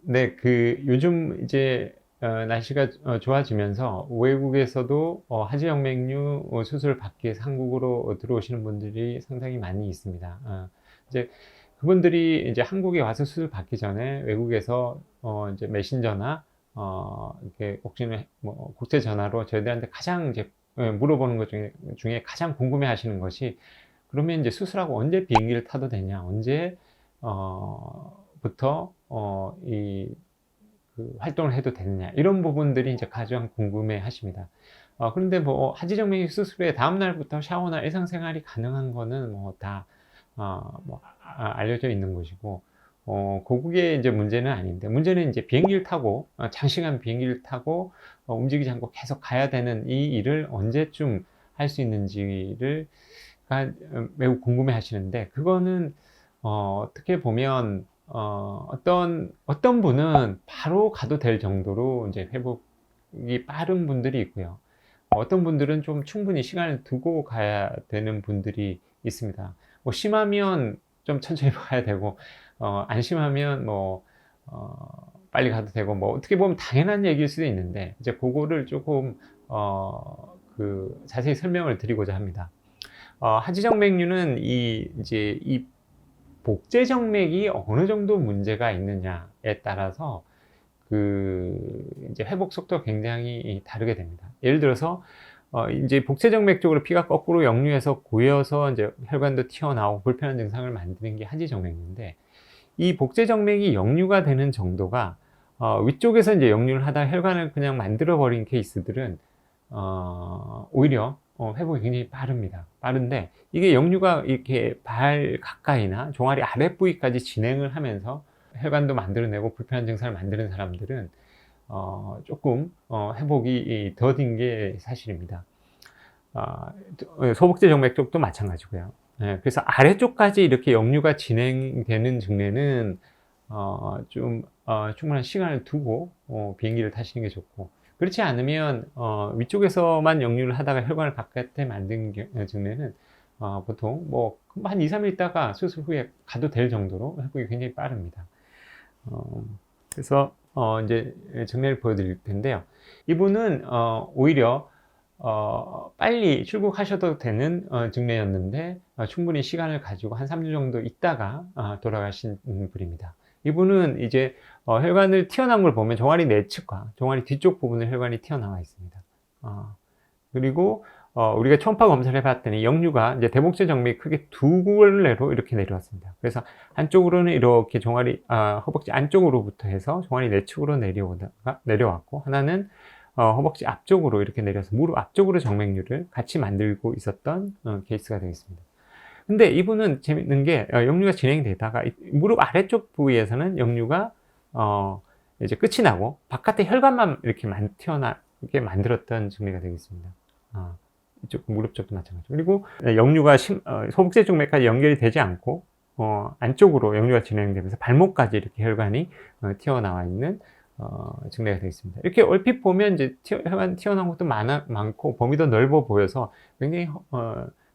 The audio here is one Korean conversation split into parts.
네, 요즘 이제 날씨가 좋아지면서 외국에서도 하지정맥류 수술을 받기 위해서 한국으로 들어오시는 분들이 상당히 많이 있습니다. 이제 그분들이 이제 한국에 와서 수술 받기 전에 외국에서 이제 메신저나 이렇게 혹시는 뭐 국제 전화로 저희들한테 가장 이제 물어보는 것 중에 가장 궁금해 하시는 것이, 그러면 이제 수술하고 언제 비행기를 타도 되냐, 언제 부터 활동을 해도 되느냐, 이런 부분들이 이제 가장 궁금해 하십니다. 그런데 뭐 하지정맥류 수술의 다음 날부터 샤워나 일상생활이 가능한 거는 뭐 다 알려져 있는 것이고, 그게 이제 문제는 아닌데, 문제는 이제 비행기를 타고 장시간 비행기를 타고 움직이지 않고 계속 가야 되는 이 일을 언제쯤 할 수 있는지를 매우 궁금해 하시는데, 그거는 어떻게 보면 어떤 분은 바로 가도 될 정도로 이제 회복이 빠른 분들이 있고요. 어떤 분들은 좀 충분히 시간을 두고 가야 되는 분들이 있습니다. 뭐 심하면 좀 천천히 가야 되고, 안 심하면 뭐 빨리 가도 되고, 뭐 어떻게 보면 당연한 얘기일 수도 있는데, 이제 그거를 조금 자세히 설명을 드리고자 합니다. 하지정맥류는 이제 이 복제정맥이 어느 정도 문제가 있느냐에 따라서 이제 회복 속도가 굉장히 다르게 됩니다. 예를 들어서 이제 복제정맥 쪽으로 피가 거꾸로 역류해서 고여서 이제 혈관도 튀어나오고 불편한 증상을 만드는 게 하지정맥류인데, 이 복제정맥이 역류가 되는 정도가 위쪽에서 이제 역류를 하다 혈관을 그냥 만들어 버린 케이스들은 오히려 회복이 굉장히 빠른데, 이게 역류가 이렇게 발 가까이나 종아리 아랫 부위까지 진행을 하면서 혈관도 만들어내고 불편한 증상을 만드는 사람들은 조금 회복이 더딘 게 사실입니다. 소복제 정맥 쪽도 마찬가지고요. 그래서 아래쪽까지 이렇게 역류가 진행되는 증례는 충분한 시간을 두고 비행기를 타시는 게 좋고, 그렇지 않으면 위쪽에서만 역류를 하다가 혈관을 바깥에 만든 증례는 보통 뭐 한 2, 3일 있다가 수술 후에 가도 될 정도로 회복이 굉장히 빠릅니다. 그래서 이제 증례를 보여드릴 텐데요. 이분은 오히려 빨리 출국하셔도 되는 증례였는데, 충분히 시간을 가지고 한 3주 정도 있다가 돌아가신 분입니다. 이분은 이제 혈관을 튀어나온 걸 보면 종아리 내측과 종아리 뒤쪽 부분에 혈관이 튀어나와 있습니다. 그리고 우리가 초음파 검사를 해봤더니 역류가 이제 대복제 정맥이 크게 두 굴레로 이렇게 내려왔습니다. 그래서 한쪽으로는 이렇게 종아리 허벅지 안쪽으로부터 해서 종아리 내측으로 내려왔고, 하나는 허벅지 앞쪽으로 이렇게 내려서 무릎 앞쪽으로 정맥류를 같이 만들고 있었던 케이스가 되겠습니다. 근데 이분은 재밌는 게 역류가 진행되다가 무릎 아래쪽 부위에서는 역류가 이제 끝이 나고 바깥에 혈관만 이렇게 튀어나오게 만들었던 증례가 되겠습니다. 이쪽 무릎 쪽도 마찬가지. 그리고 역류가 소복제 쪽맥까지 연결이 되지 않고 안쪽으로 역류가 진행되면서 발목까지 이렇게 혈관이 튀어나와 있는 증례가 되겠습니다. 이렇게 얼핏 보면 이제 혈관 튀어나온 것도 많고 범위도 넓어 보여서 굉장히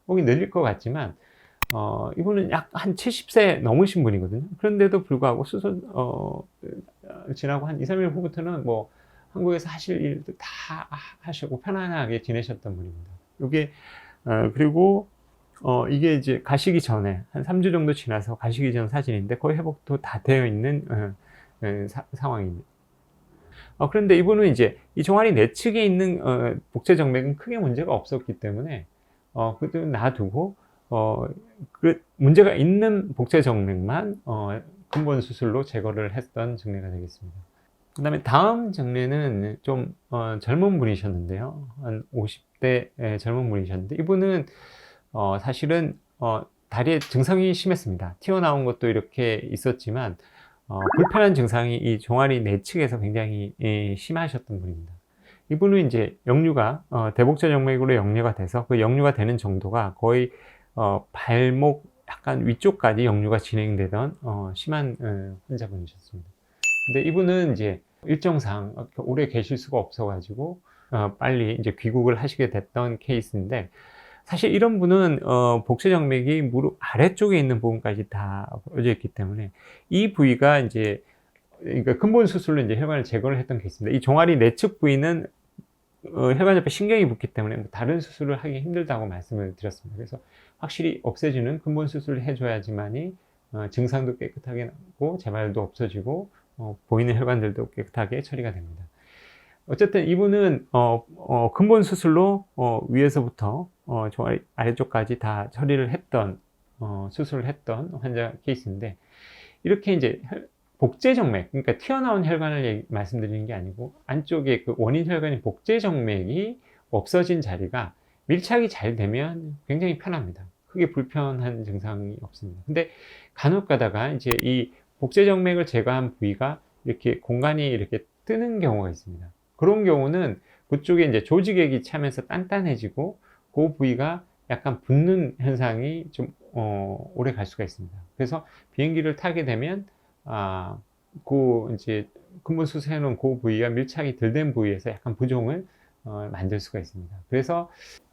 폭이 늘릴 것 같지만, 이분은 약 한 70세 넘으신 분이거든요. 그런데도 불구하고 수술 지나고 한 2, 3일 후부터는 뭐 한국에서 하실 일도 다 하시고 편안하게 지내셨던 분입니다. 이게 그리고 이게 이제 가시기 전에 한 3주 정도 지나서 가시기 전 사진인데 거의 회복도 다 되어 있는 상황입니다. 그런데 이분은 이제 이 종아리 내측에 있는 복제 정맥은 크게 문제가 없었기 때문에 그것도 놔두고 문제가 있는 복제 정맥만 근본 수술로 제거를 했던 증례가 되겠습니다. 그 다음에 다음 증례는 좀 젊은 분이셨는데요. 한 50대 젊은 분이셨는데, 이분은 사실은 다리에 증상이 심했습니다. 튀어나온 것도 이렇게 있었지만 불편한 증상이 이 종아리 내측에서 굉장히 심하셨던 분입니다. 이분은 이제 역류가 대복제 정맥으로 역류가 돼서 그 역류가 되는 정도가 거의 발목 약간 위쪽까지 역류가 진행되던 심한 환자분이셨습니다. 근데 이분은 이제 일정상 오래 계실 수가 없어가지고 빨리 이제 귀국을 하시게 됐던 케이스인데, 사실 이런 분은 복제정맥이 무릎 아래쪽에 있는 부분까지 다 벌어져 있기 때문에 이 부위가 이제 그러니까 근본 수술로 이제 혈관을 제거를 했던 케이스입니다. 이 종아리 내측 부위는 혈관 옆에 신경이 붙기 때문에 뭐 다른 수술을 하기 힘들다고 말씀을 드렸습니다. 그래서 확실히 없애주는 근본 수술을 해줘야지만이 증상도 깨끗하게 나고 재발도 없어지고 보이는 혈관들도 깨끗하게 처리가 됩니다. 어쨌든 이분은 근본 수술로 위에서부터 종아리 아래쪽까지 다 처리를 했던 수술을 했던 환자 케이스인데, 이렇게 이제 복제정맥, 그러니까 튀어나온 혈관을 말씀드리는 게 아니고 안쪽에 그 원인 혈관인 복제정맥이 없어진 자리가 밀착이 잘 되면 굉장히 편합니다. 크게 불편한 증상이 없습니다. 근데 간혹 가다가 이제 이 복제정맥을 제거한 부위가 이렇게 공간이 이렇게 뜨는 경우가 있습니다. 그런 경우는 그쪽에 이제 조직액이 차면서 단단해지고 그 부위가 약간 붓는 현상이 좀 오래 갈 수가 있습니다. 그래서 비행기를 타게 되면 그 이제 근본 수술해 놓은 그 부위가 밀착이 덜 된 부위에서 약간 부종을 만들 수가 있습니다. 그래서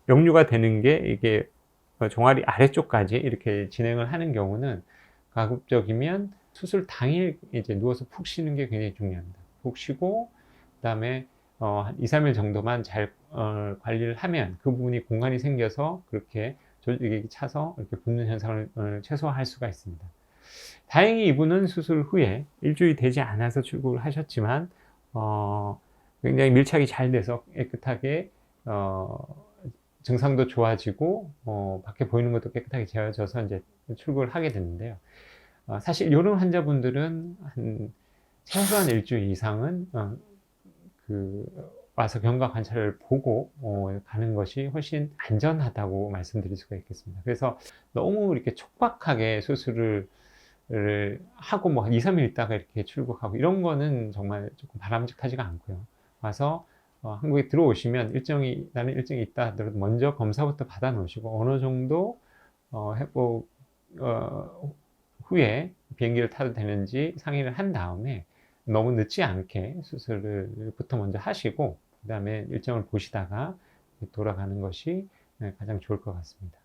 역류가 되는 게 이게 종아리 아래쪽까지 이렇게 진행을 하는 경우는 가급적이면 수술 당일 이제 누워서 푹 쉬는 게 굉장히 중요합니다. 푹 쉬고 그다음에 한 2, 3일 정도만 잘 관리를 하면 그 부분이 공간이 생겨서 그렇게 조직이 차서 이렇게 붓는 현상을 최소화할 수가 있습니다. 다행히 이분은 수술 후에 일주일이 되지 않아서 출국을 하셨지만 굉장히 밀착이 잘 돼서 깨끗하게 증상도 좋아지고 밖에 보이는 것도 깨끗하게 지워져서 이제 출국을 하게 됐는데요. 사실 이런 환자분들은 최소한 일주일 이상은 와서 경과 관찰을 보고 가는 것이 훨씬 안전하다고 말씀드릴 수가 있겠습니다. 그래서 너무 이렇게 촉박하게 수술을 하고 뭐 한 2, 3일 있다가 이렇게 출국하고 이런 거는 정말 조금 바람직하지가 않고요. 와서 한국에 들어오시면 나는 일정이 있다 하더라도 먼저 검사부터 받아 놓으시고 어느 정도 회복 후에 비행기를 타도 되는지 상의를 한 다음에 너무 늦지 않게 수술부터 먼저 하시고 그 다음에 일정을 보시다가 돌아가는 것이 가장 좋을 것 같습니다.